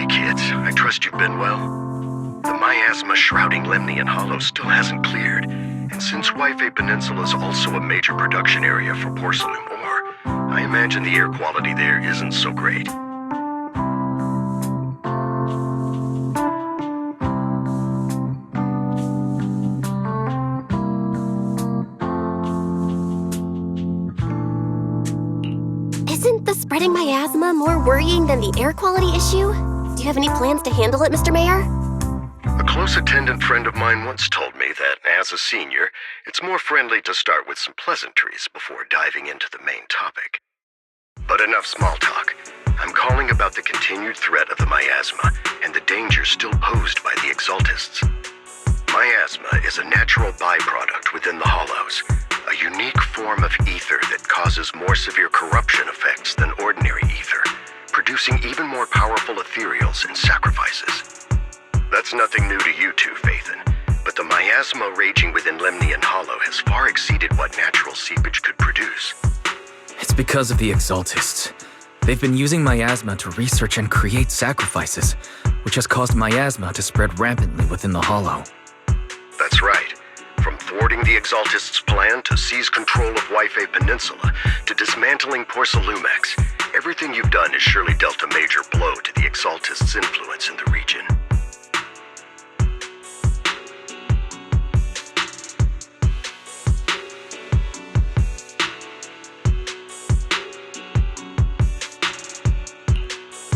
Hey kids, I trust you've been well. The miasma shrouding Lemnian Hollow still hasn't cleared, and since Wi-Fi Peninsula is also a major production area for porcelain ore, I imagine the air quality there isn't so great. Isn't the spreading miasma more worrying than the air quality issue? Do you have any plans to handle it, Mr. Mayor? A close attendant friend of mine once told me that, as a senior, it's more friendly to start with some pleasantries before diving into the main topic. But enough small talk. I'm calling about the continued threat of the miasma and the danger still posed by the Exaltists. Miasma is a natural byproduct within the Hollows, a unique form of ether that causes more severe corruption effects than ordinary ether, producing even more powerful ethereals and sacrifices. That's nothing new to you two, Phaethon, but the miasma raging within Lemnian Hollow has far exceeded what natural seepage could produce. It's because of the Exaltists. They've been using miasma to research and create sacrifices, which has caused miasma to spread rampantly within the Hollow. That's right. From thwarting the Exaltists' plan to seize control of Wi-Fi Peninsula to dismantling Porcelumex, everything you've done has surely dealt a major blow to the Exaltists' influence in the region.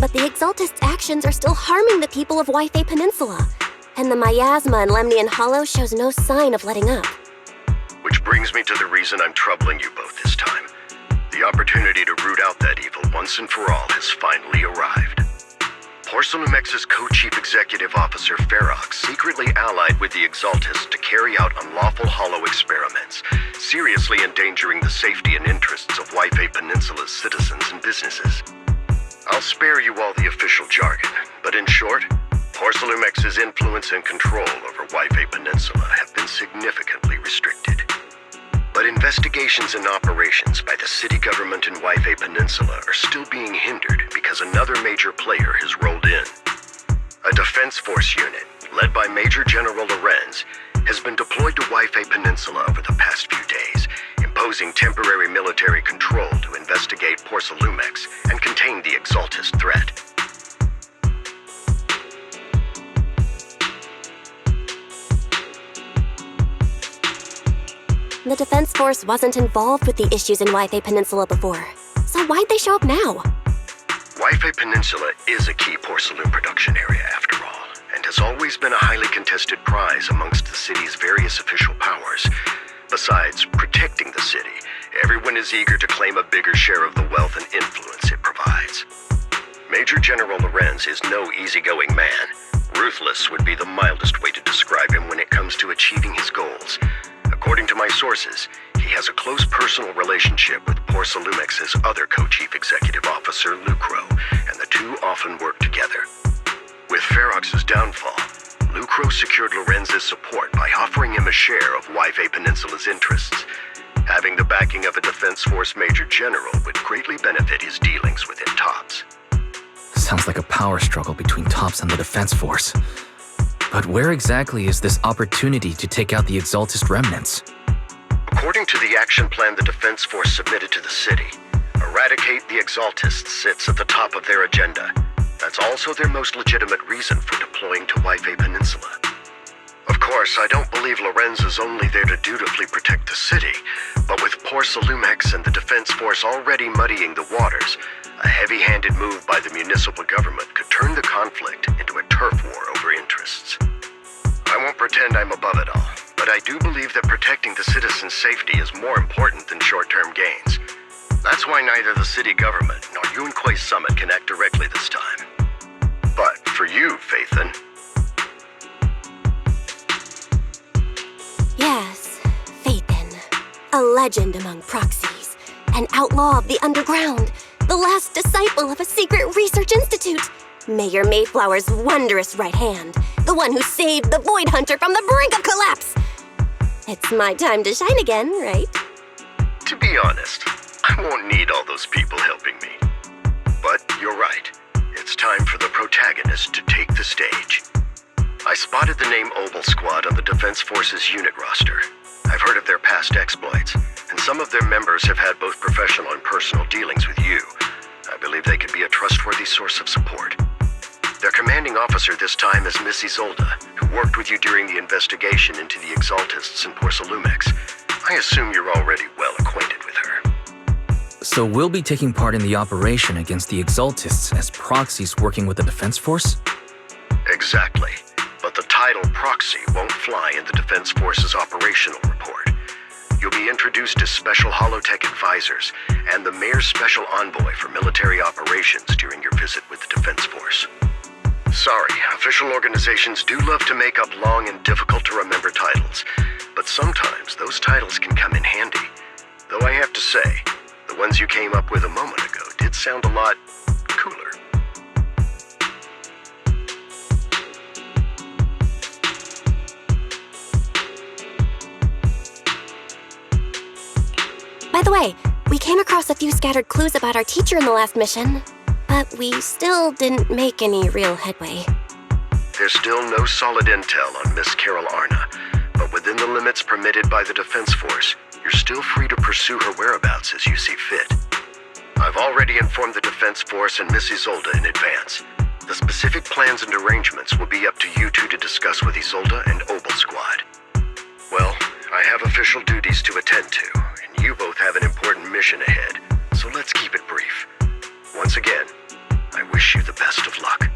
But the Exaltists' actions are still harming the people of Wi-Fi Peninsula, and the miasma in Lemnian Hollow shows no sign of letting up. Which brings me to the reason I'm troubling you both this time. The opportunity to root out that evil once and for all has finally arrived. Porcelumex's co-chief executive officer Ferox secretly allied with the Exaltists to carry out unlawful hollow experiments, seriously endangering the safety and interests of Wi-Fi Peninsula's citizens and businesses. I'll spare you all the official jargon, but in short, Porcelumex's influence and control over Wi-Fi Peninsula have been significantly restricted. But investigations and operations by the city government in Wi-Fi Peninsula are still being hindered because another major player has rolled in. A defense force unit, led by Major General Lorenz, has been deployed to Wi-Fi Peninsula over the past few days, imposing temporary military control to investigate Porcelumex and contain the Exaltist threat. The Defense Force wasn't involved with the issues in Wi-Fi Peninsula before, so why'd they show up now? Wi-Fi Peninsula is a key porcelain production area after all, and has always been a highly contested prize amongst the city's various official powers. Besides protecting the city, everyone is eager to claim a bigger share of the wealth and influence it provides. Major General Lorenz is no easygoing man. Ruthless would be the mildest way to describe him when it comes to achieving his goals. According to my sources, he has a close personal relationship with Porcelumex's other co-chief executive officer, Lucro, and the two often work together. With Ferox's downfall, Lucro secured Lorenz's support by offering him a share of Wi-Fi Peninsula's interests. Having the backing of a Defense Force Major General would greatly benefit his dealings within TOPS. Sounds like a power struggle between TOPS and the Defense Force. But where exactly is this opportunity to take out the Exaltist remnants? According to the action plan the Defense Force submitted to the city, eradicate the Exaltists sits at the top of their agenda. That's also their most legitimate reason for deploying to Wi-Fi Peninsula. Of course, I don't believe Lorenz is only there to dutifully protect the city, but with Porcelumex and the Defense Force already muddying the waters, a heavy-handed move by the municipal government could turn the conflict into a turf war over interests. I won't pretend I'm above it all, but I do believe that protecting the citizens' safety is more important than short-term gains. That's why neither the city government nor Yunquay Summit can act directly this time. But for you, Phaethon... Yes, Phaethon. A legend among proxies. An outlaw of the underground. The last disciple of a secret research institute. Mayor Mayflower's wondrous right hand. The one who saved the Void Hunter from the brink of collapse. It's my time to shine again, right? To be honest, I won't need all those people helping me. But you're right. it's time for the protagonist to take the stage. I spotted the name Obel Squad on the Defense Force's unit roster. I've heard of their past exploits, and some of their members have had both professional and personal dealings with you. I believe they could be a trustworthy source of support. Their commanding officer this time is Miss Isolda, who worked with you during the investigation into the Exaltists in Porcelumex. I assume you're already well acquainted with her. So we'll be taking part in the operation against the Exaltists as proxies working with the Defense Force? Exactly. But the title Proxy won't fly in the Defense Force's operational report. You'll be introduced as Special Holotech Advisors and the Mayor's Special Envoy for Military Operations during your visit with the Defense Force. Sorry, official organizations do love to make up long and difficult-to-remember titles, but sometimes those titles can come in handy. Though I have to say, the ones you came up with a moment ago did sound a lot cooler. By the way, we came across a few scattered clues about our teacher in the last mission, but we still didn't make any real headway. There's still no solid intel on Miss Carol Arna, but within the limits permitted by the Defense Force, you're still free to pursue her whereabouts as you see fit. I've already informed the Defense Force and Miss Isolda in advance. The specific plans and arrangements will be up to you two to discuss with Isolda and Obel Squad. Well, I have official duties to attend to, and you both have an important mission ahead, so let's keep it brief. Once again, I wish you the best of luck.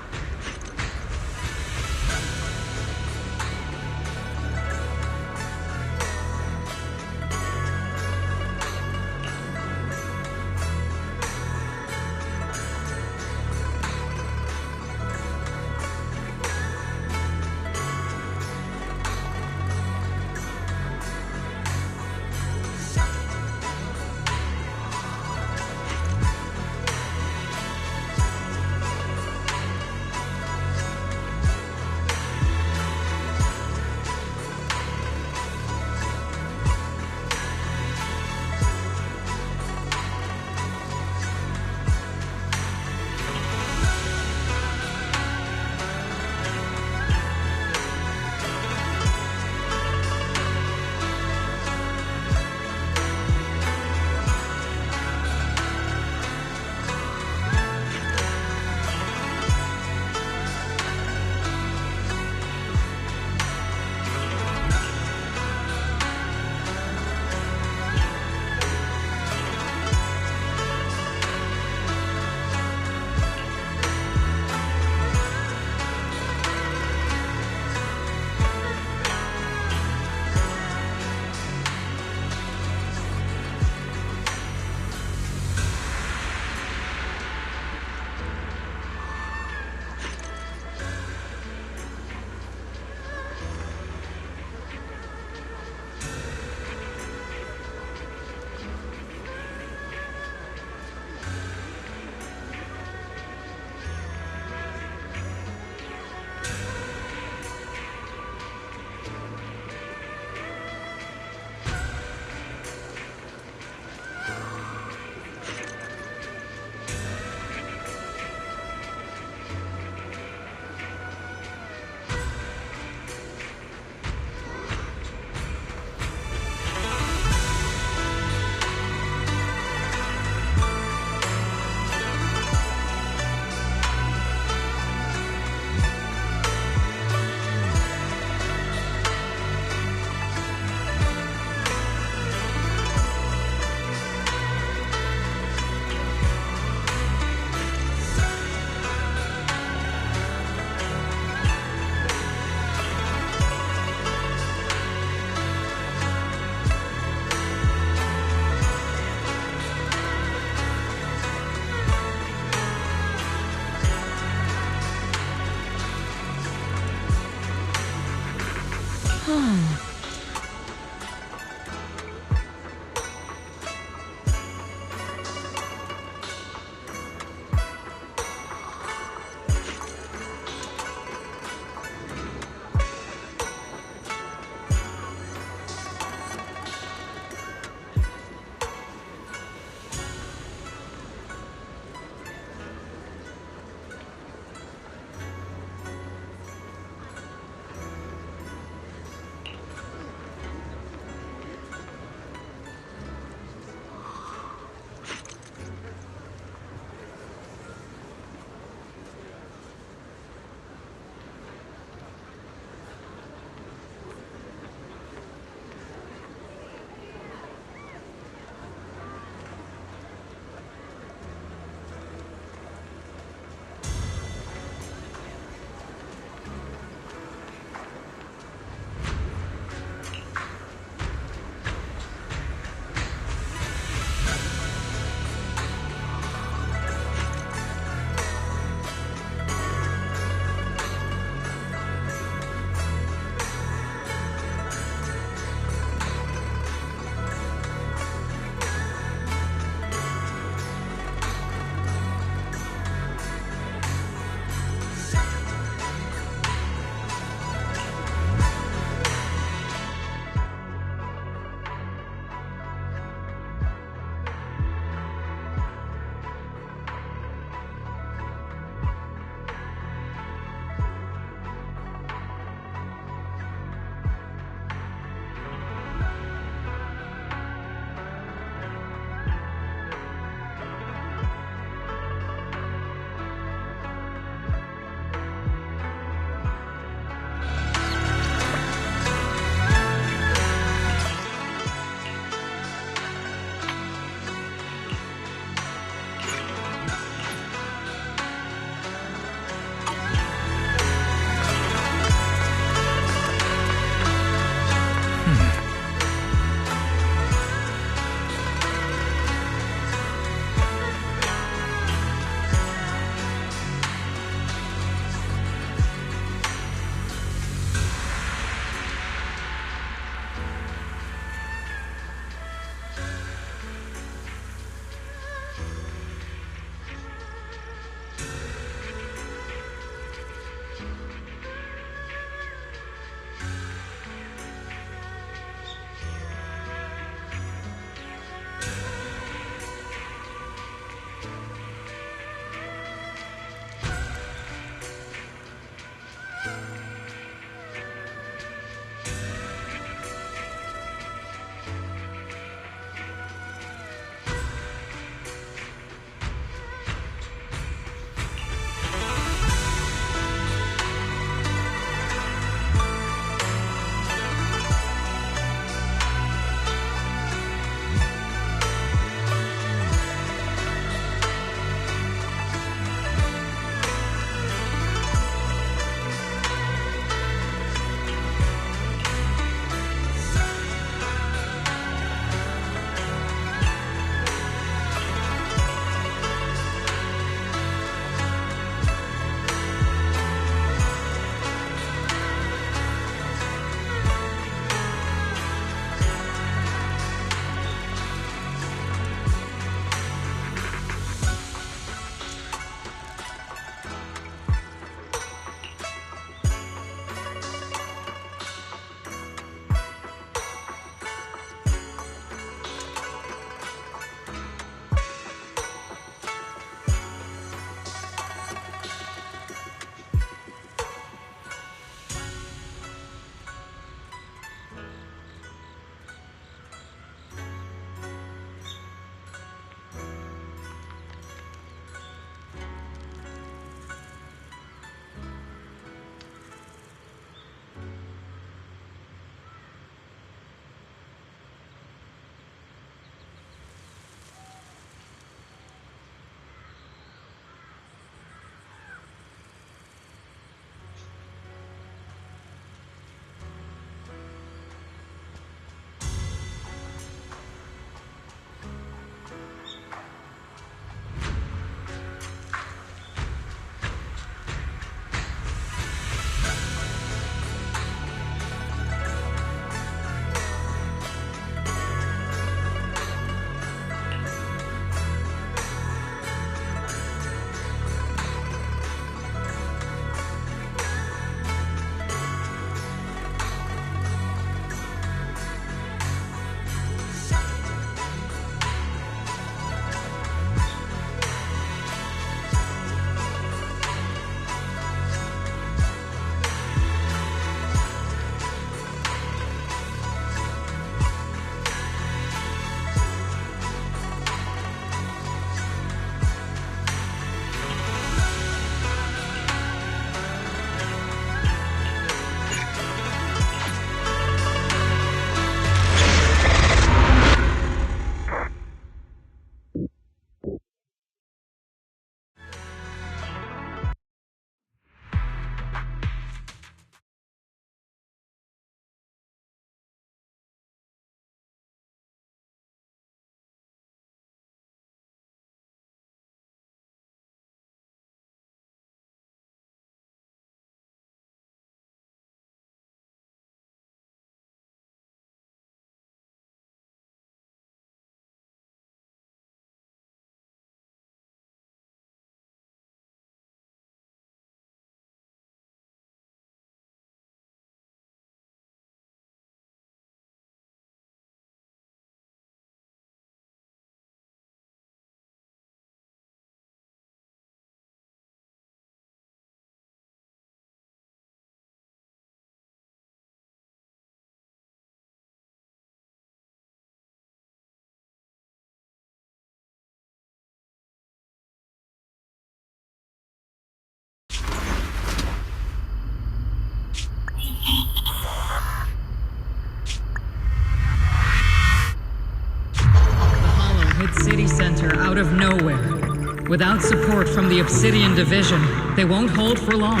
of nowhere. Without support from the Obsidian Division, they won't hold for long.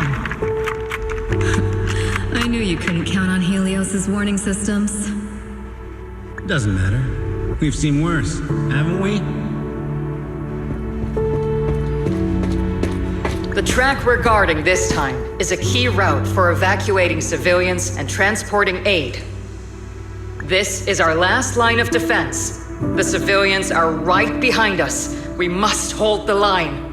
I knew you couldn't count on Helios's warning systems. Doesn't matter. We've seen worse, haven't we? The track we're guarding this time is a key route for evacuating civilians and transporting aid. This is our last line of defense. The civilians are right behind us. We must hold the line.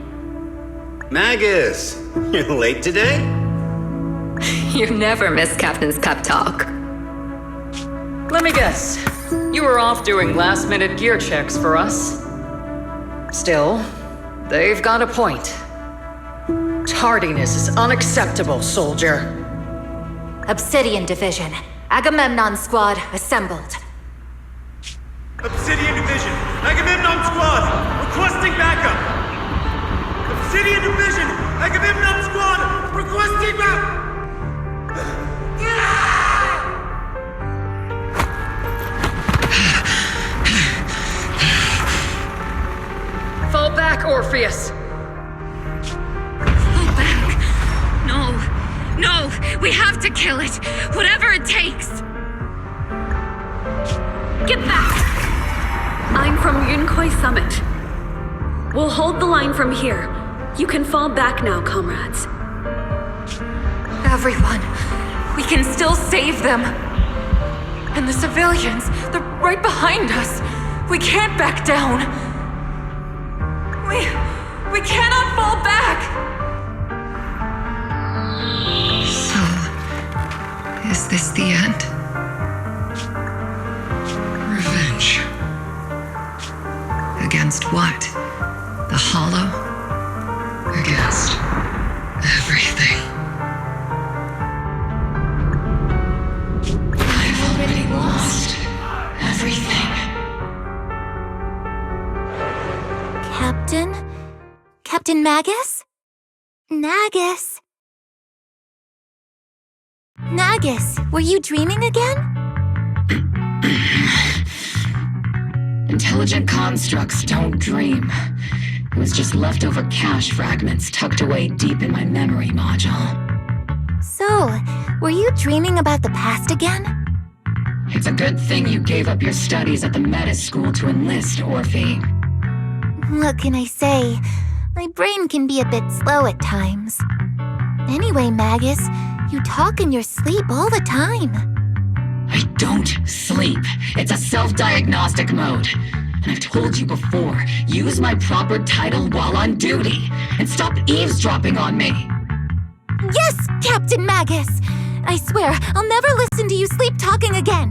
Magus, you're late today? You never miss Captain's pep talk. Let me guess. You were off doing last-minute gear checks for us. Still, they've got a point. Tardiness is unacceptable, soldier. Obsidian Division. Agamemnon Squad assembled. Obsidian Division! Agamemnon Squad! Requesting backup! Obsidian Division! Agamemnon Squad! Requesting backup! Fall back, Orpheus! Fall back. No, we have to kill it. Whatever it takes. Get back! I'm from Yunkoi Summit. We'll hold the line from here. You can fall back now, comrades. Everyone, we can still save them. And the civilians, they're right behind us. We can't back down. We cannot fall back! So, is this the end? Revenge. Against what? The Hollow? Against everything. I've already lost everything. Captain Magus? Nagus? Nagus, were you dreaming again? Intelligent constructs don't dream. It was just leftover cache fragments tucked away deep in my memory module. So, were you dreaming about the past again? It's a good thing you gave up your studies at the Meta School to enlist, Orphe. What can I say? My brain can be a bit slow at times. Anyway, Magus, you talk in your sleep all the time. I don't sleep. It's a self-diagnostic mode. And I've told you before, use my proper title while on duty, and stop eavesdropping on me. Yes, Captain Magus! I swear, I'll never listen to you sleep talking again.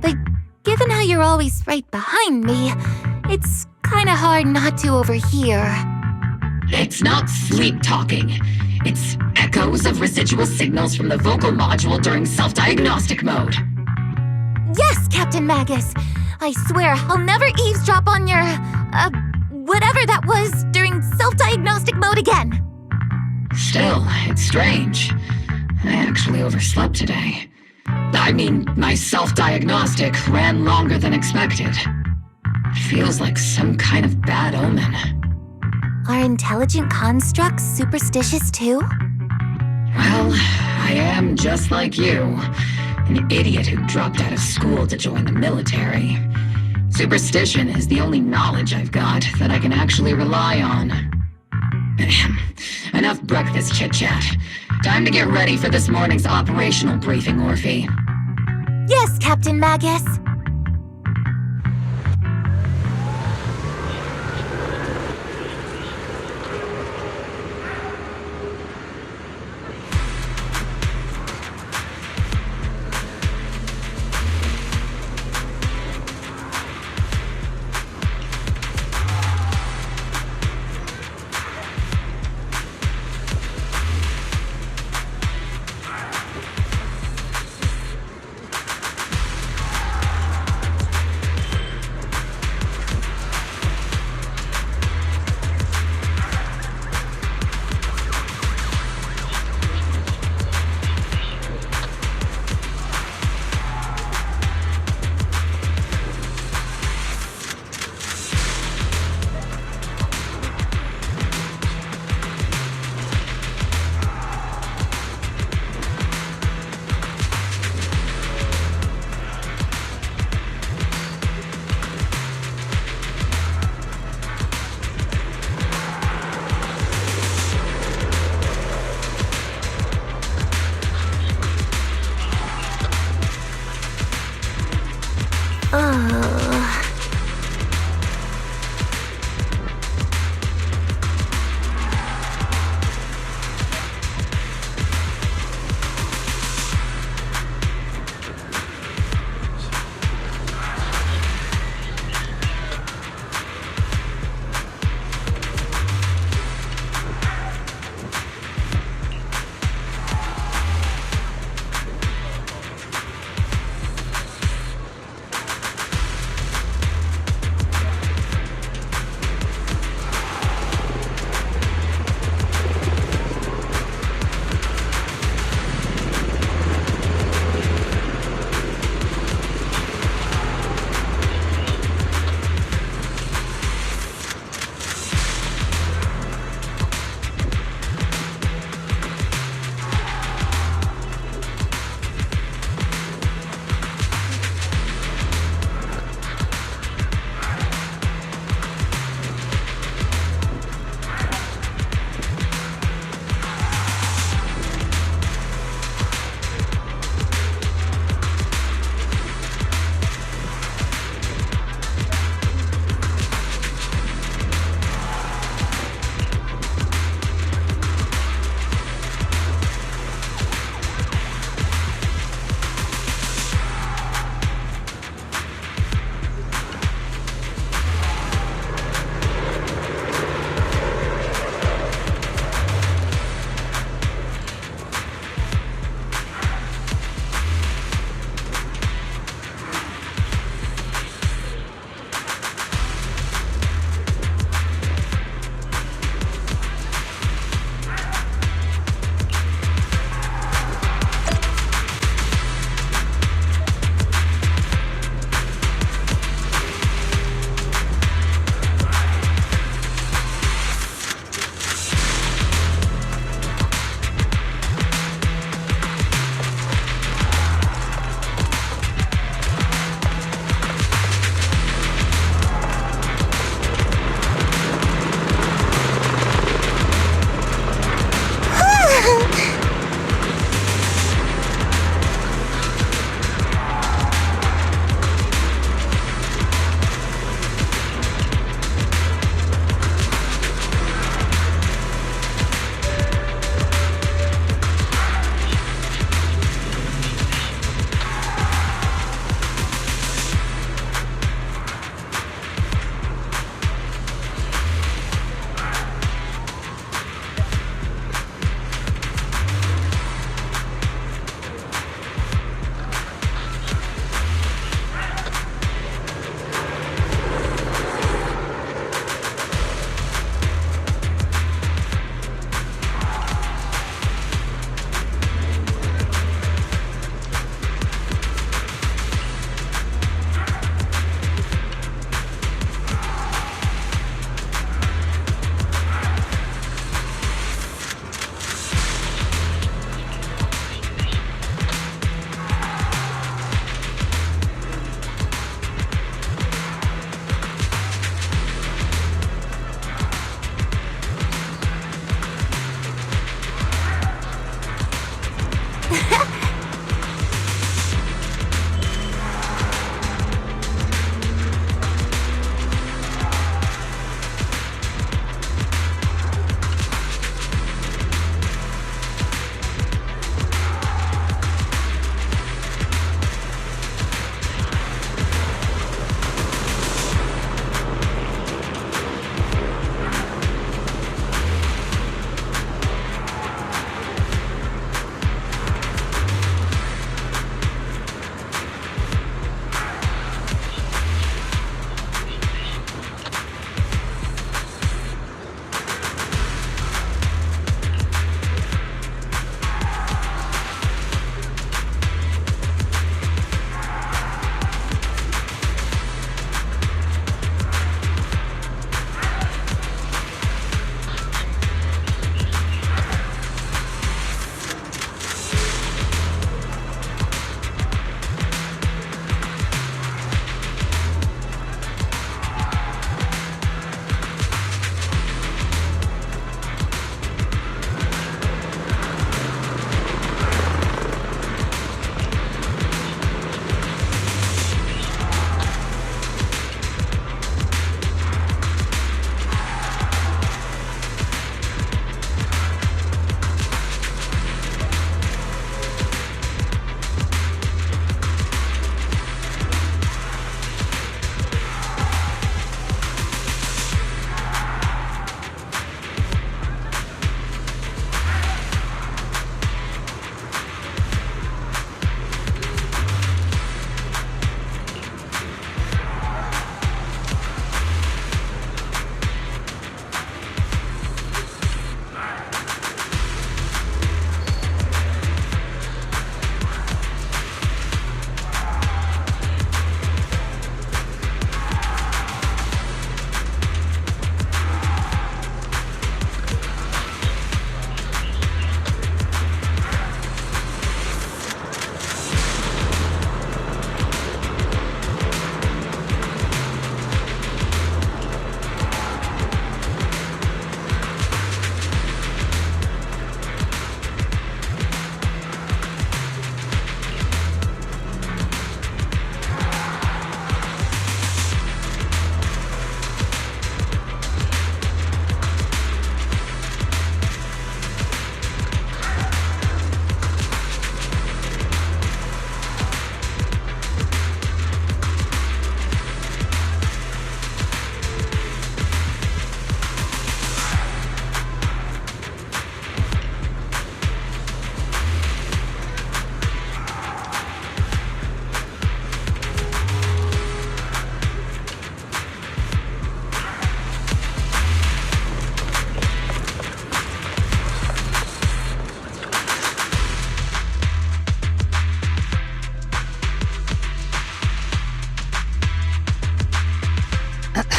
But given how you're always right behind me, it's kinda hard not to overhear. It's not sleep talking. It's echoes of residual signals from the vocal module during self-diagnostic mode. Yes, Captain Magus! I swear, I'll never eavesdrop on your, whatever that was during self-diagnostic mode again. Still, it's strange. I actually overslept today. I mean, my self-diagnostic ran longer than expected. It feels like some kind of bad omen. Are intelligent constructs superstitious too? Well, I am just like you. An idiot who dropped out of school to join the military. Superstition is the only knowledge I've got that I can actually rely on. Enough breakfast chit-chat. Time to get ready for this morning's operational briefing, Orphe. Yes, Captain Magus.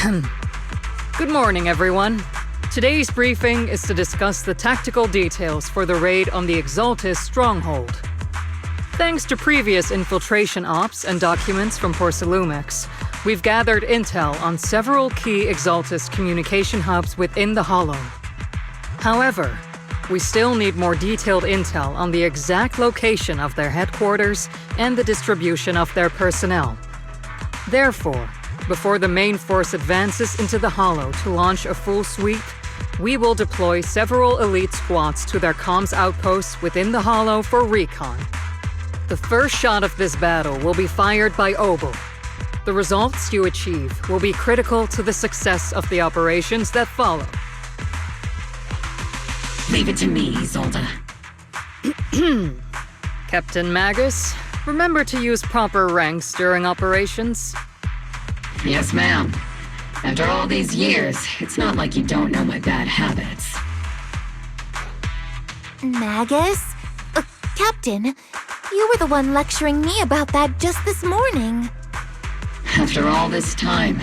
Good morning, everyone. Today's briefing is to discuss the tactical details for the raid on the Exaltis stronghold. Thanks to previous infiltration ops and documents from Porcelumex, we've gathered intel on several key Exaltis communication hubs within the Hollow. However, we still need more detailed intel on the exact location of their headquarters and the distribution of their personnel. Therefore, before the main force advances into the Hollow to launch a full sweep, we will deploy several elite squads to their comms outposts within the Hollow for recon. The first shot of this battle will be fired by Obel. The results you achieve will be critical to the success of the operations that follow. Leave it to me, Isolde. Captain Magus, remember to use proper ranks during operations. Yes, ma'am. After all these years, it's not like you don't know my bad habits. Magus? Captain, you were the one lecturing me about that just this morning. After all this time,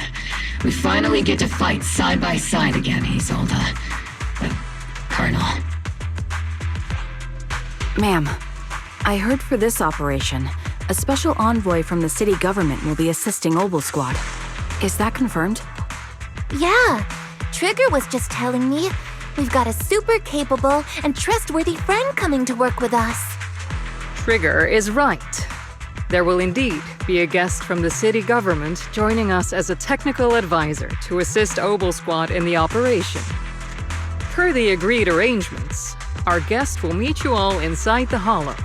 we finally get to fight side by side again, Isolde. Colonel. Ma'am, I heard for this operation, a special envoy from the city government will be assisting Obel Squad. Is that confirmed? Yeah, Trigger was just telling me we've got a super capable and trustworthy friend coming to work with us. Trigger is right. There will indeed be a guest from the city government joining us as a technical advisor to assist Obel Squad in the operation. Per the agreed arrangements, our guest will meet you all inside the Hollow.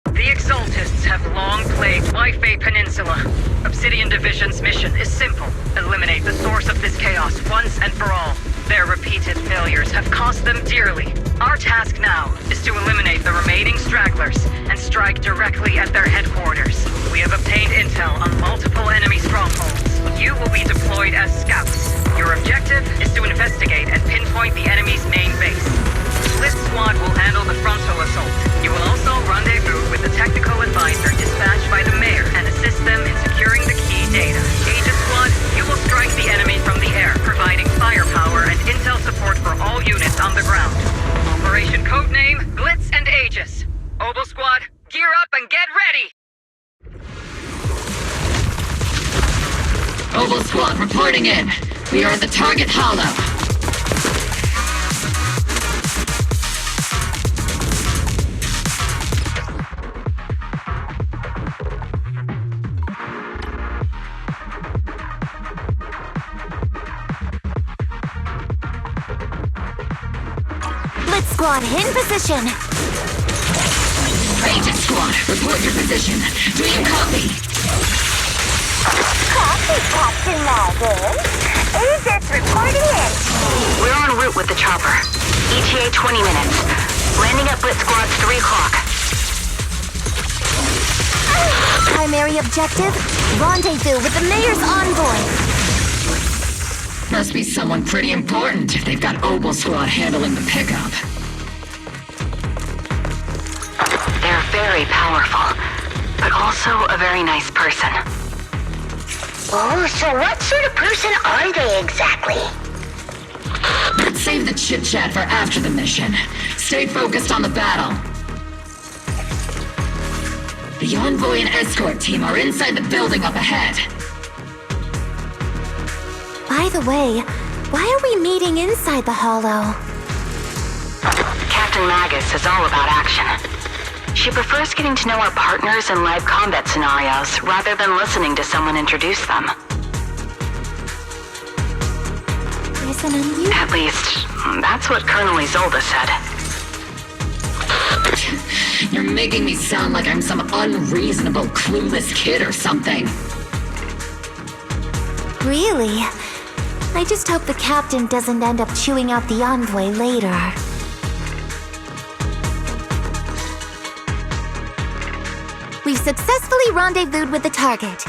The Exaltists have long plagued Wi-Fi Peninsula. Obsidian Division's mission is simple. Eliminate the source of this chaos once and for all. Their repeated failures have cost them dearly. Our task now is to eliminate the remaining stragglers and strike directly at their headquarters. We have obtained intel on multiple enemy strongholds. You will be deployed as scouts. Your objective is to investigate and pinpoint the enemy's main base. Split Squad will handle the frontal assault. You will also rendezvous with the technical advisor dispatched by the mayor and assist them in securing the key data. Aegis Squad, you will strike the enemy from the air, providing firepower and intel support for all units on the ground. Operation codename Glitz and Aegis. Obel Squad, gear up and get ready! Obel Squad reporting in. We are at the target hollow. Blitz Squad in position. Aegis Squad, report your position. Do you copy? Copy, Captain Magus. Aegis reporting in. We're en route with the chopper. ETA 20 minutes. Landing at Blitz Squad's 3 o'clock. Primary objective, rendezvous with the mayor's envoy. Must be someone pretty important if they've got Obel Squad handling the pickup. They're very powerful, but also a very nice person. Oh, so what sort of person are they exactly? Let's save the chit-chat for after the mission. Stay focused on the battle. The envoy and escort team are inside the building up ahead. By the way, why are we meeting inside the Hollow? Captain Magus is all about action. She prefers getting to know our partners in live combat scenarios rather than listening to someone introduce them. There's an unusual... At least, that's what Colonel Isolde said. You're making me sound like I'm some unreasonable, clueless kid or something. Really? I just hope the captain doesn't end up chewing out the envoy later. We've successfully rendezvoused with the target.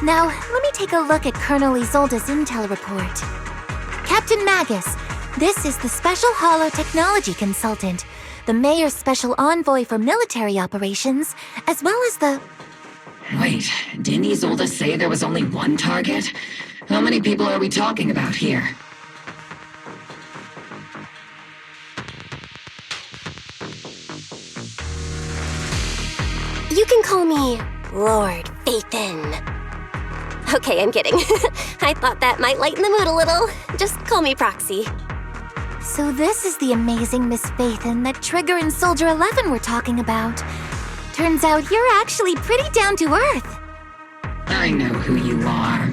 Now, let me take a look at Colonel Isolde's intel report. Captain Magus, this is the Special Holo Technology Consultant, the Mayor's Special Envoy for Military Operations, as well as the... Wait, didn't Isolde say there was only one target? How many people are we talking about here? You can call me Lord Phaethon. Okay, I'm kidding. I thought that might lighten the mood a little. Just call me Proxy. So this is the amazing Miss Phaethon that Trigger and Soldier 11 were talking about. Turns out you're actually pretty down to earth. I know who you are.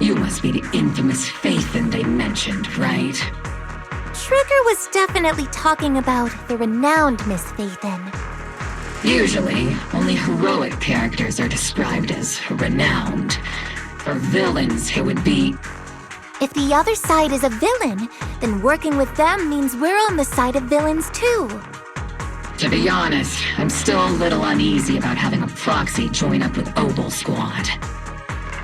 You must be the infamous Phaethon they mentioned, right? Trigger was definitely talking about the renowned Miss Phaethon. Usually, only heroic characters are described as renowned. For villains, it would be... If the other side is a villain, then working with them means we're on the side of villains too. To be honest, I'm still a little uneasy about having a proxy join up with Obel Squad.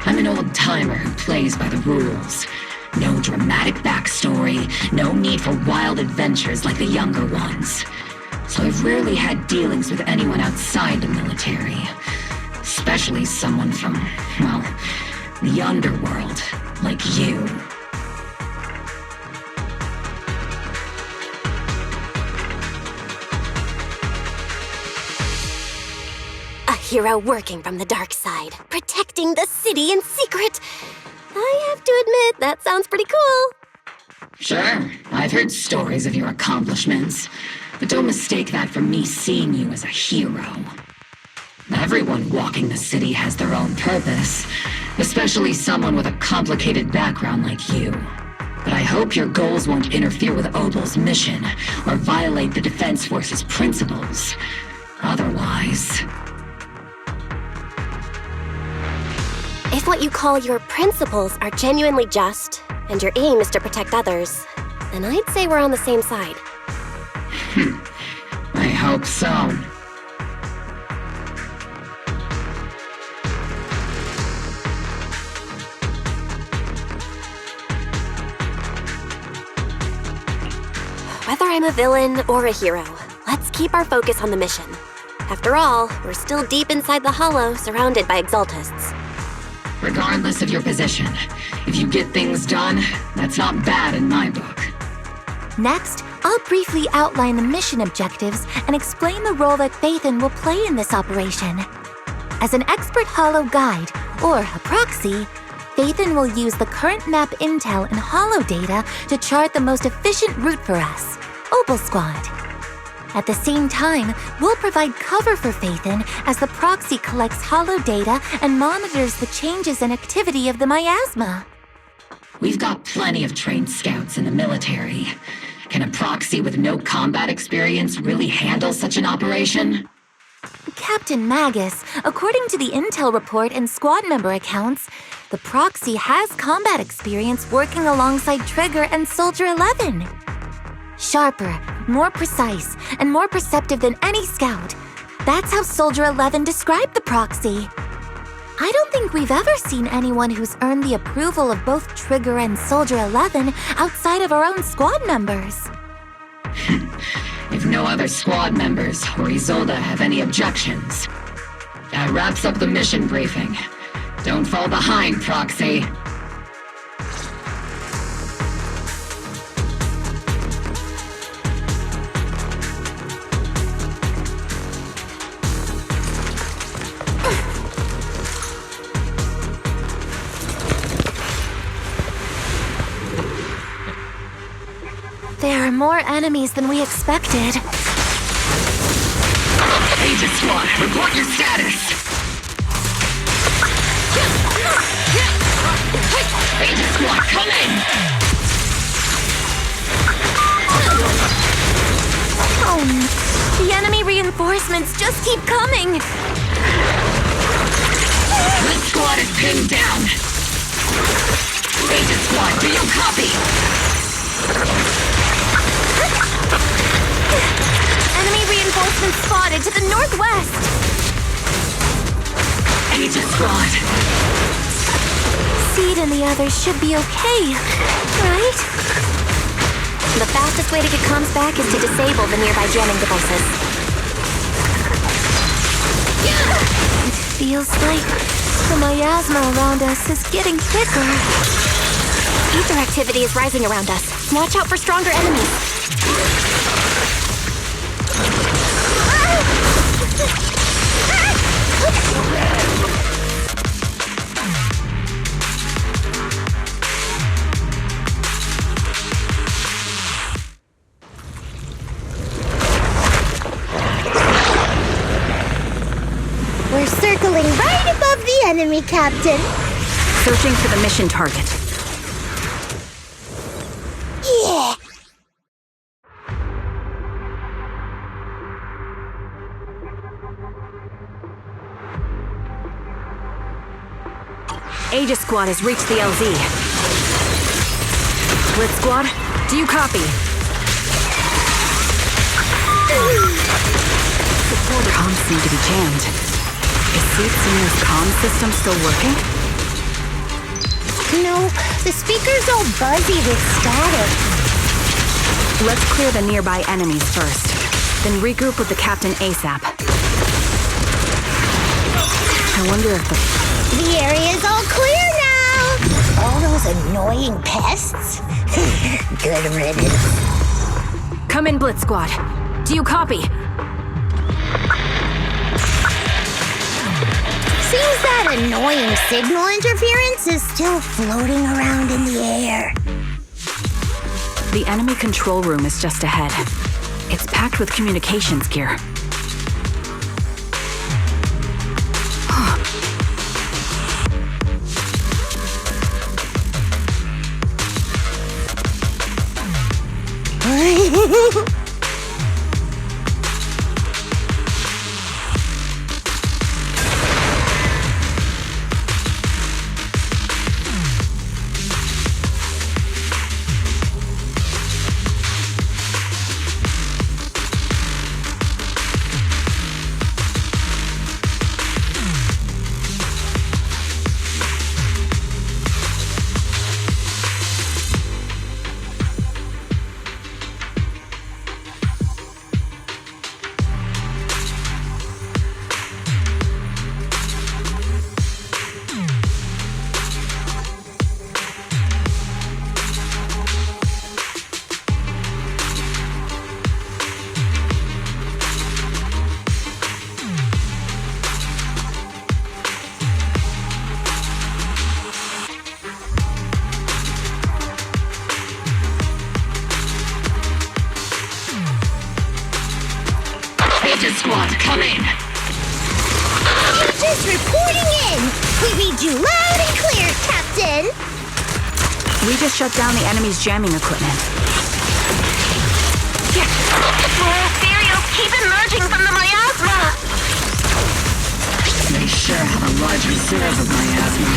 I'm an old-timer who plays by the rules. No dramatic backstory, no need for wild adventures like the younger ones. So I've rarely had dealings with anyone outside the military. Especially someone from, well, the underworld, like you. A hero working from the dark side, protecting the city in secret. I have to admit, that sounds pretty cool. Sure, I've heard stories of your accomplishments, but don't mistake that for me seeing you as a hero. Everyone walking the city has their own purpose, especially someone with a complicated background like you. But I hope your goals won't interfere with Obel's mission or violate the Defense Force's principles. Otherwise... If what you call your principles are genuinely just, and your aim is to protect others, then I'd say we're on the same side. I hope so. Whether I'm a villain or a hero, let's keep our focus on the mission. After all, we're still deep inside the Hollow, surrounded by Exaltists. Regardless of your position, if you get things done, that's not bad in my book. Next, I'll briefly outline the mission objectives and explain the role that Phaethon will play in this operation. As an expert Hollow guide, or a proxy, Phaethon will use the current map intel and Hollow data to chart the most efficient route for us, Obel Squad. At the same time, we'll provide cover for Phaethon as the proxy collects Hollow data and monitors the changes and activity of the miasma. We've got plenty of trained scouts in the military. Can a proxy with no combat experience really handle such an operation? Captain Magus, according to the intel report and squad member accounts, the proxy has combat experience working alongside Trigger and Soldier 11. Sharper, more precise, and more perceptive than any scout. That's how Soldier 11 described the proxy. I don't think we've ever seen anyone who's earned the approval of both Trigger and Soldier 11 outside of our own squad members. If no other squad members or Isolde have any objections. That wraps up the mission briefing. Don't fall behind, Proxy. There are more enemies than we expected. Agent Squad, report your status! Agent Squad, come in! The enemy reinforcements just keep coming! This squad is pinned down! Agent Squad, do you copy? Enemy reinforcements spotted to the northwest! Agent Squad, Aid and the others should be okay, right? The fastest way to get comms back is to disable the nearby jamming devices. It feels like the miasma around us is getting thicker. Ether activity is rising around us. Watch out for stronger enemies. We're circling right above the enemy, Captain. Searching for the mission target. Yeah. Aegis Squad has reached the LZ. Blitz Squad, do you copy? Comms seem to be jammed. Is Zenless comm system still working? Nope, the speaker's all buzzy with static. Let's clear the nearby enemies first, then regroup with the captain ASAP. I wonder if The area's all clear now! All those annoying pests? Good riddance. Come in, Blitz Squad. Do you copy? Seems that annoying signal interference is still floating around in the air. The enemy control room is just ahead. It's packed with communications gear. Aegis Squad, come in! Just reporting in! We read you loud and clear, Captain! We just shut down the enemy's jamming equipment. Ethereals keep emerging from the miasma! They sure have a large reserve of miasma.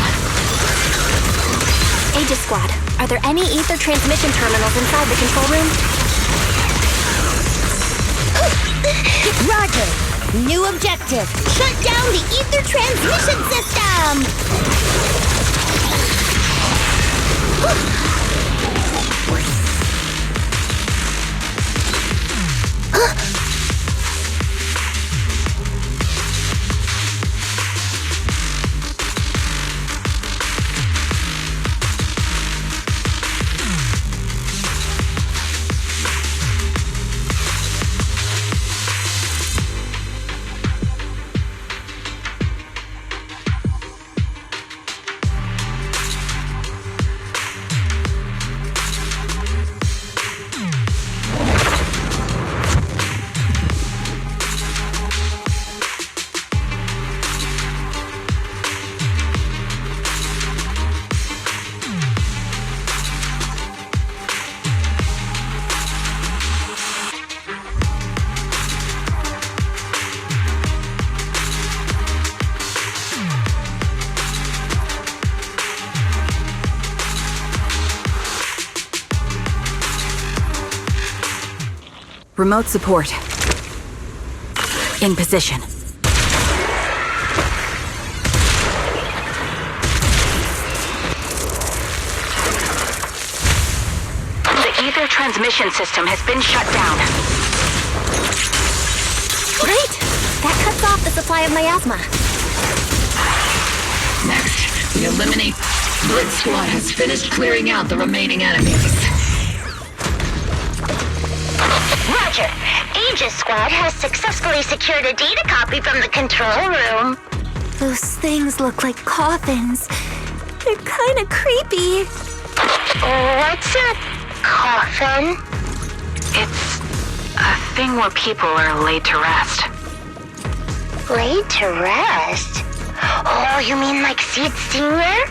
Aegis Squad, are there any ether transmission terminals inside the control room? Roger! New objective! Shut down the ether transmission system! Remote support. In position. transmission system has been shut down. Great! That cuts off the supply of miasma. Next, we eliminate... Blitz Squad has finished clearing out the remaining enemies. Roger. Aegis Squad has successfully secured a data copy from the control room. Those things look like coffins. They're kinda creepy. What's a coffin? It's a thing where people are laid to rest. Laid to rest? Oh, you mean like seats somewhere?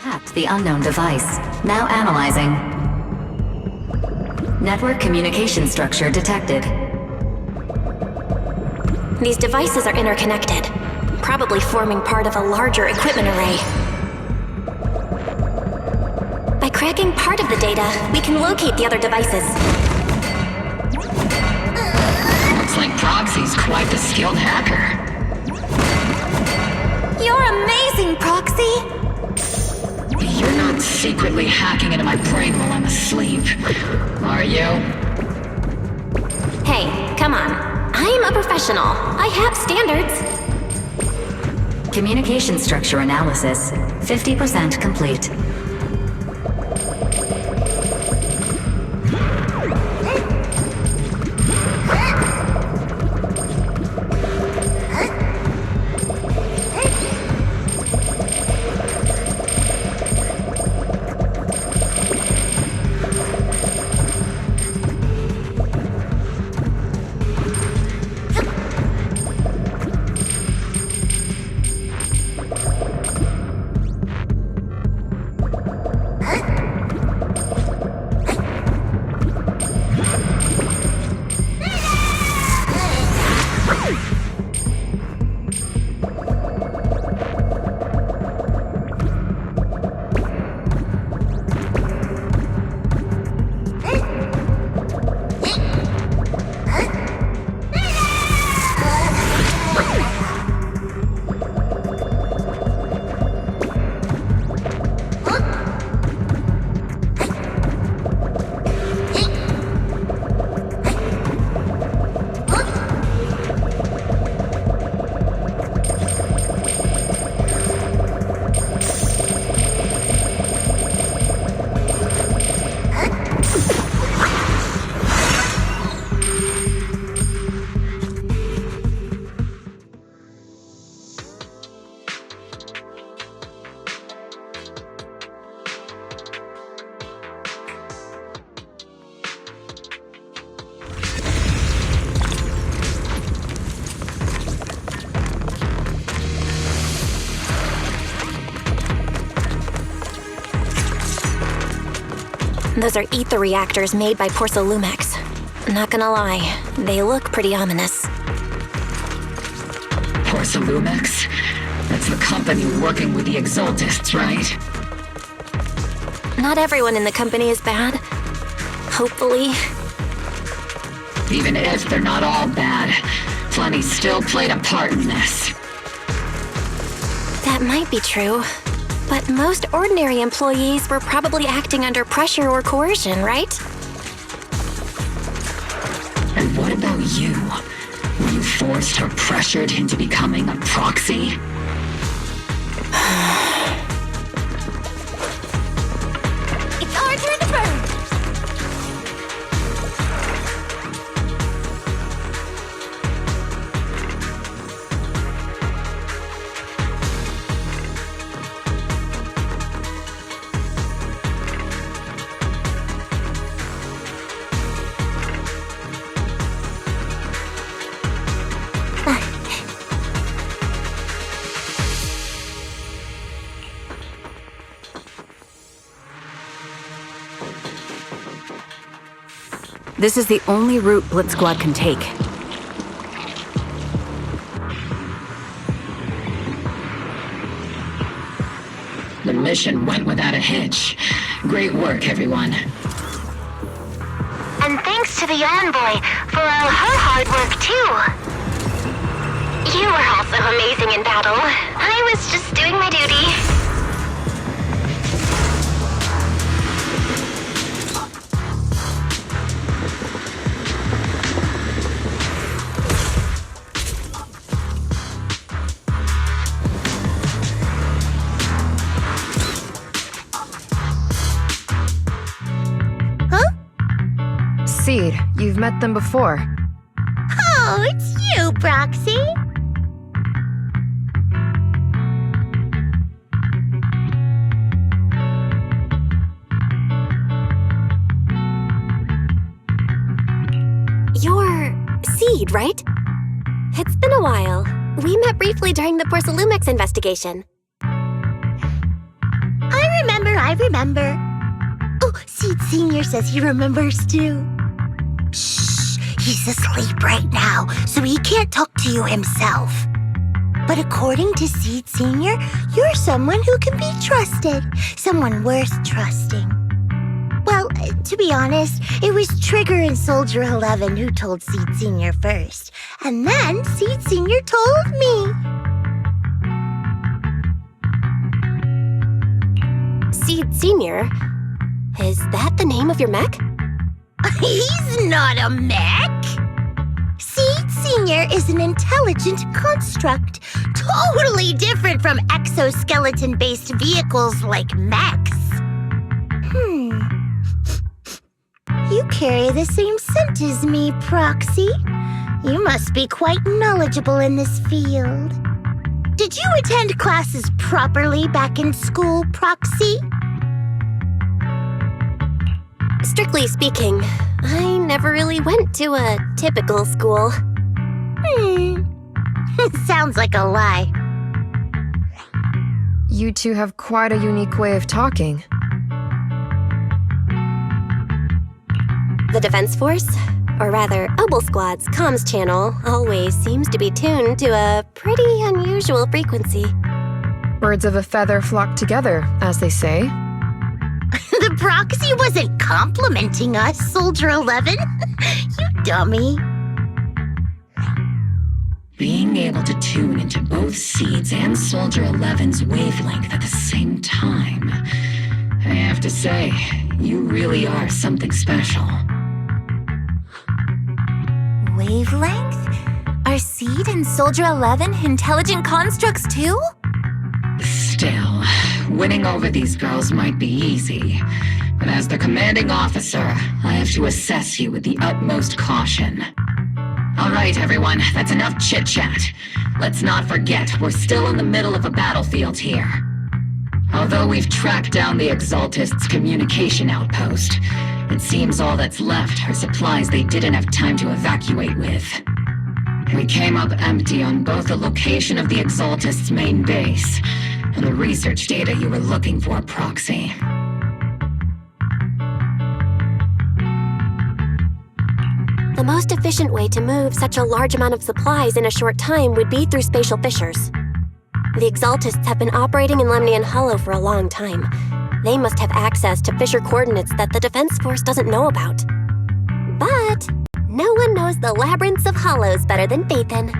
Tapped the unknown device. Now analyzing. Network communication structure detected. These devices are interconnected, probably forming part of a larger equipment array. By cracking part of the data, we can locate the other devices. Looks like Proxy's quite the skilled hacker. You're amazing, Proxy! You're not secretly hacking into my brain while I'm asleep, are you? Hey, come on. I'm a professional. I have standards. Communication structure analysis. 50% complete. Those are ether reactors made by Porcelumex. Not gonna lie, they look pretty ominous. Porcelumex? That's the company working with the Exaltists, right? Not everyone in the company is bad. Hopefully. Even if they're not all bad, plenty still played a part in this. That might be true. But most ordinary employees were probably acting under pressure or coercion, right? And what about you? Were you forced or pressured into becoming a proxy? It's our turn to burn! This is the only route Blitz Squad can take. The mission went without a hitch. Great work, everyone. And thanks to the Envoy for all her hard work, too. You were also amazing in battle. I was just doing my duty. Seed, you've met them before. Oh, it's you, Proxy. You're Seed, right? It's been a while. We met briefly during the Porcelumex investigation. I remember. Oh, Seed Senior says he remembers too. Shh, he's asleep right now, so he can't talk to you himself. But according to Seed Senior, you're someone who can be trusted, someone worth trusting. Well, to be honest, it was Trigger and Soldier 11 who told Seed Senior first, and then Seed Senior told me. Seed Senior? Is that the name of your mech? He's not a mech! Seed Senior is an intelligent construct, totally different from exoskeleton-based vehicles like mechs. You carry the same scent as me, Proxy. You must be quite knowledgeable in this field. Did you attend classes properly back in school, Proxy? Strictly speaking, I never really went to a typical school. Sounds like a lie. You two have quite a unique way of talking. The Defense Force, or rather Obel Squad's comms channel, always seems to be tuned to a pretty unusual frequency. Birds of a feather flock together, as they say. The Proxy wasn't complimenting us, Soldier 11. You dummy. Being able to tune into both Seed's and Soldier 11's wavelength at the same time. I have to say, you really are something special. Wavelength? Are Seed and Soldier 11 intelligent constructs too? Still, winning over these girls might be easy. But as the commanding officer, I have to assess you with the utmost caution. All right, everyone, that's enough chit-chat. Let's not forget, we're still in the middle of a battlefield here. Although we've tracked down the Exaltists' communication outpost, it seems all that's left are supplies they didn't have time to evacuate with. We came up empty on both the location of the Exaltists' main base and the research data you were looking for, Proxy. The most efficient way to move such a large amount of supplies in a short time would be through spatial fissures. The Exaltists have been operating in Lemnian Hollow for a long time. They must have access to fissure coordinates that the Defense Force doesn't know about. But no one knows the labyrinths of hollows better than Phaethon.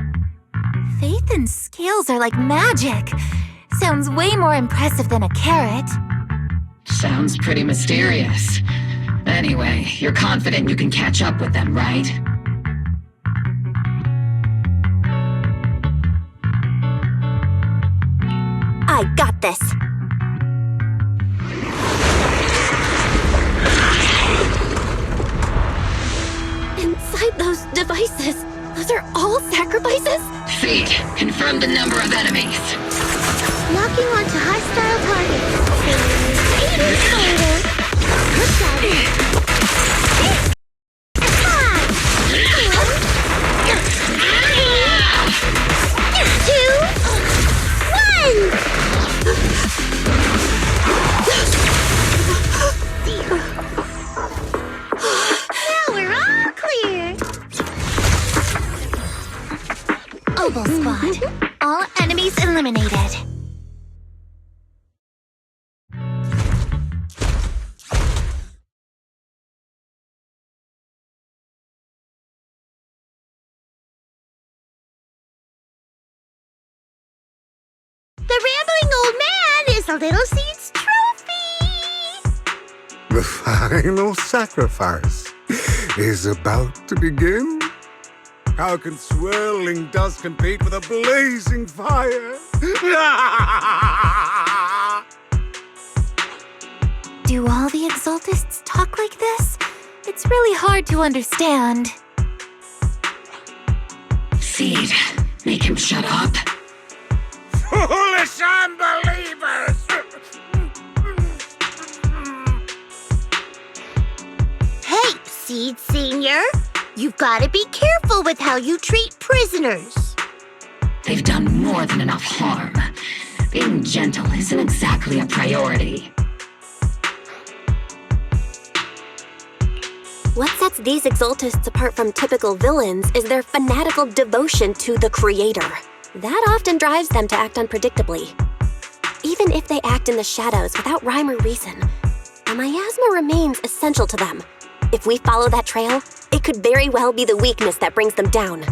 Phaethon's scales are like magic. Sounds way more impressive than a carrot. Sounds pretty mysterious. Anyway, you're confident you can catch up with them, right? I got this. Inside those devices, those are all sacrifices? Seed, confirm the number of enemies. Locking onto hostile targets. Waiting for them. Now we're all clear. Oval Squad. All enemies eliminated. The rambling old man is a little seed's trophy. The final sacrifice is about to begin. How can swirling dust compete with a blazing fire? Do all the Exaltists talk like this? It's really hard to understand. Seed, make him shut up. Foolish unbelievers! Hey, Seed Senior. You've got to be careful with how you treat prisoners. They've done more than enough harm. Being gentle isn't exactly a priority. What sets these Exaltists apart from typical villains is their fanatical devotion to the Creator. That often drives them to act unpredictably. Even if they act in the shadows without rhyme or reason, the miasma remains essential to them. If we follow that trail, it could very well be the weakness that brings them down.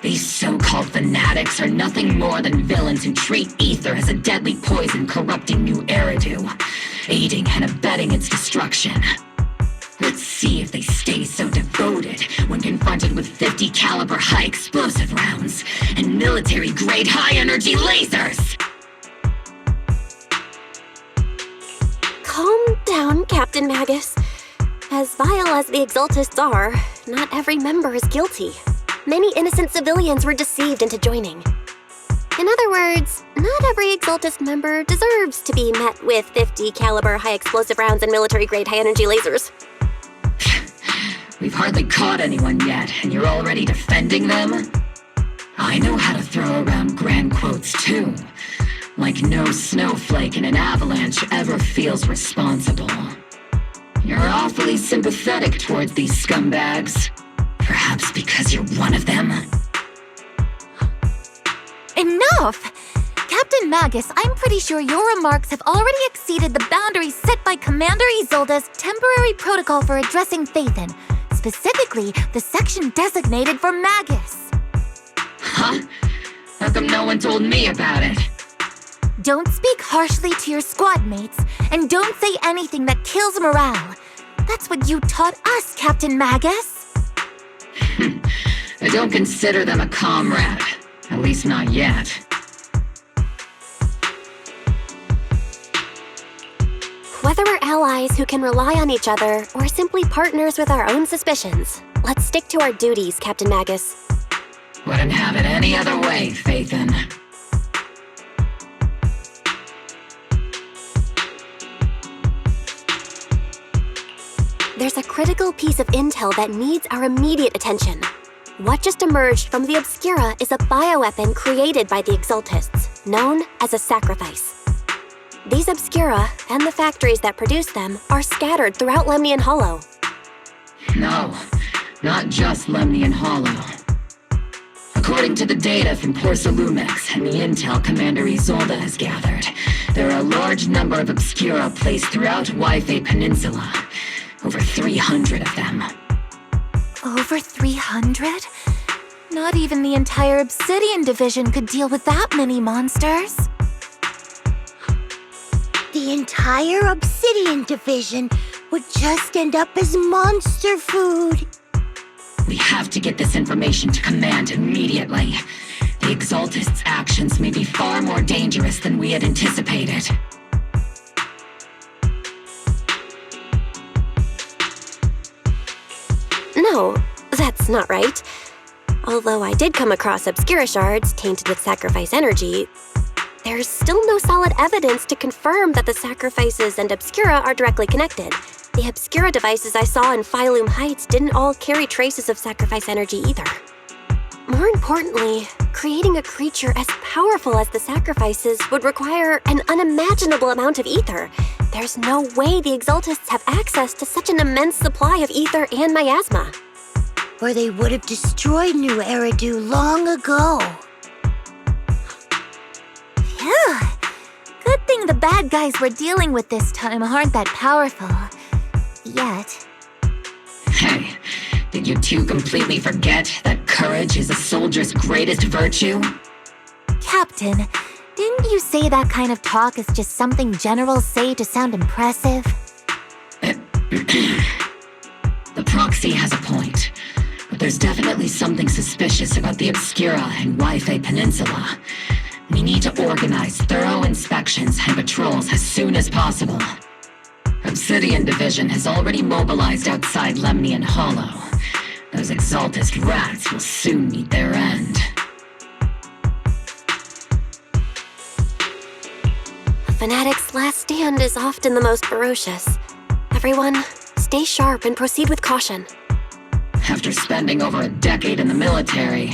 These so-called fanatics are nothing more than villains who treat ether as a deadly poison corrupting new Eridu, aiding and abetting its destruction. Let's see if they stay so devoted when confronted with 50 caliber high explosive rounds and military-grade high-energy lasers! Calm down, Captain Magus. As vile as the Exaltists are, not every member is guilty. Many innocent civilians were deceived into joining. In other words, not every Exaltist member deserves to be met with 50 caliber high explosive rounds and military-grade high-energy lasers. We've hardly caught anyone yet, and you're already defending them? I know how to throw around grand quotes too. Like no snowflake in an avalanche ever feels responsible. You're awfully sympathetic towards these scumbags. Perhaps because you're one of them? Enough! Captain Magus, I'm pretty sure your remarks have already exceeded the boundaries set by Commander Isolde's temporary protocol for addressing Phaethon, specifically the section designated for Magus. Huh? How come no one told me about it? Don't speak harshly to your squad mates, and don't say anything that kills morale. That's what you taught us, Captain Magus. I don't consider them a comrade. At least not yet. Whether we're allies who can rely on each other or simply partners with our own suspicions, let's stick to our duties, Captain Magus. Wouldn't have it any other way, Phaethon. There's a critical piece of intel that needs our immediate attention. What just emerged from the Obscura is a bioweapon created by the Exaltists, known as a sacrifice. These Obscura, and the factories that produce them, are scattered throughout Lemnian Hollow. No, not just Lemnian Hollow. According to the data from Porsalumex and the intel Commander Isolde has gathered, there are a large number of Obscura placed throughout Yfei Peninsula. Over 300 of them. Over 300? Not even the entire Obsidian Division could deal with that many monsters. The entire Obsidian Division would just end up as monster food. We have to get this information to Command immediately. The Exaltists' actions may be far more dangerous than we had anticipated. No, that's not right. Although I did come across Obscura shards tainted with sacrifice energy, there's still no solid evidence to confirm that the sacrifices and Obscura are directly connected. The Obscura devices I saw in Phylum Heights didn't all carry traces of sacrifice energy either. More importantly, creating a creature as powerful as the sacrifices would require an unimaginable amount of ether. There's no way the Exaltists have access to such an immense supply of ether and miasma. Or they would have destroyed New Eridu long ago. Phew. Good thing the bad guys we're dealing with this time aren't that powerful. Yet. Hey, did you two completely forget that courage is a soldier's greatest virtue? Captain, didn't you say that kind of talk is just something generals say to sound impressive? The proxy has a point, but there's definitely something suspicious about the Obscura and Yfei Peninsula. We need to organize thorough inspections and patrols as soon as possible. Obsidian Division has already mobilized outside Lemnian Hollow. Those Exaltist rats will soon meet their end. A fanatic's last stand is often the most ferocious. Everyone, stay sharp and proceed with caution. After spending over a decade in the military,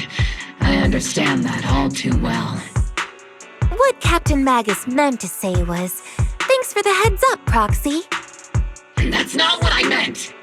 I understand that all too well. What Captain Magus meant to say was, thanks for the heads up, Proxy. That's not what I meant!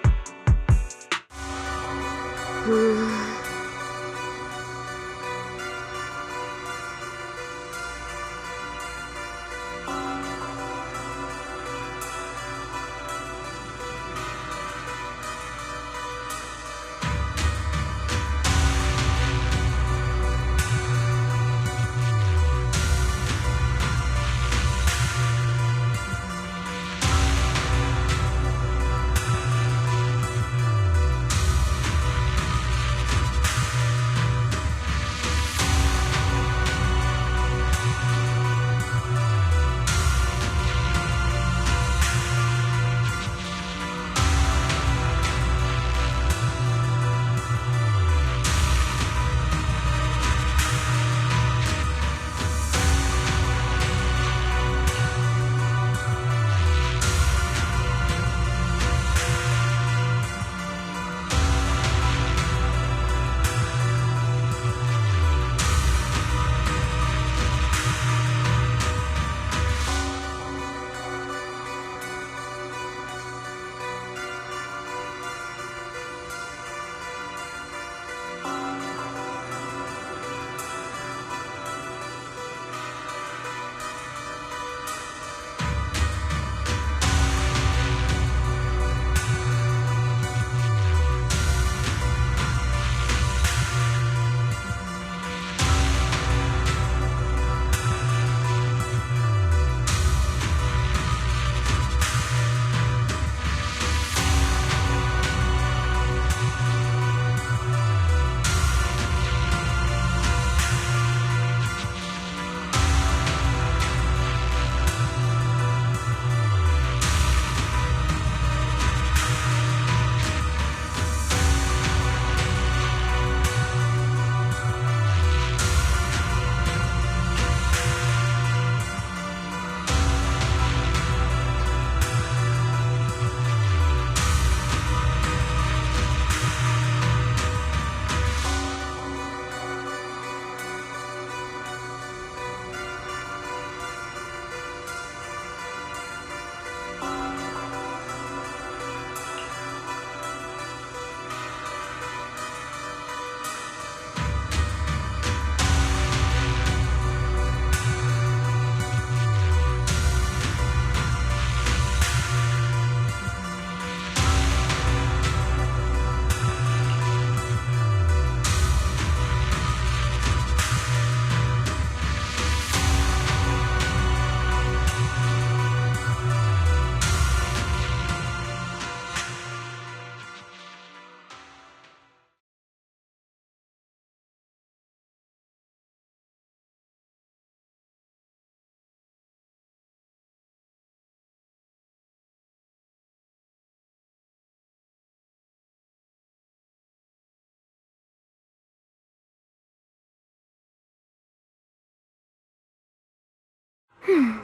Hmm.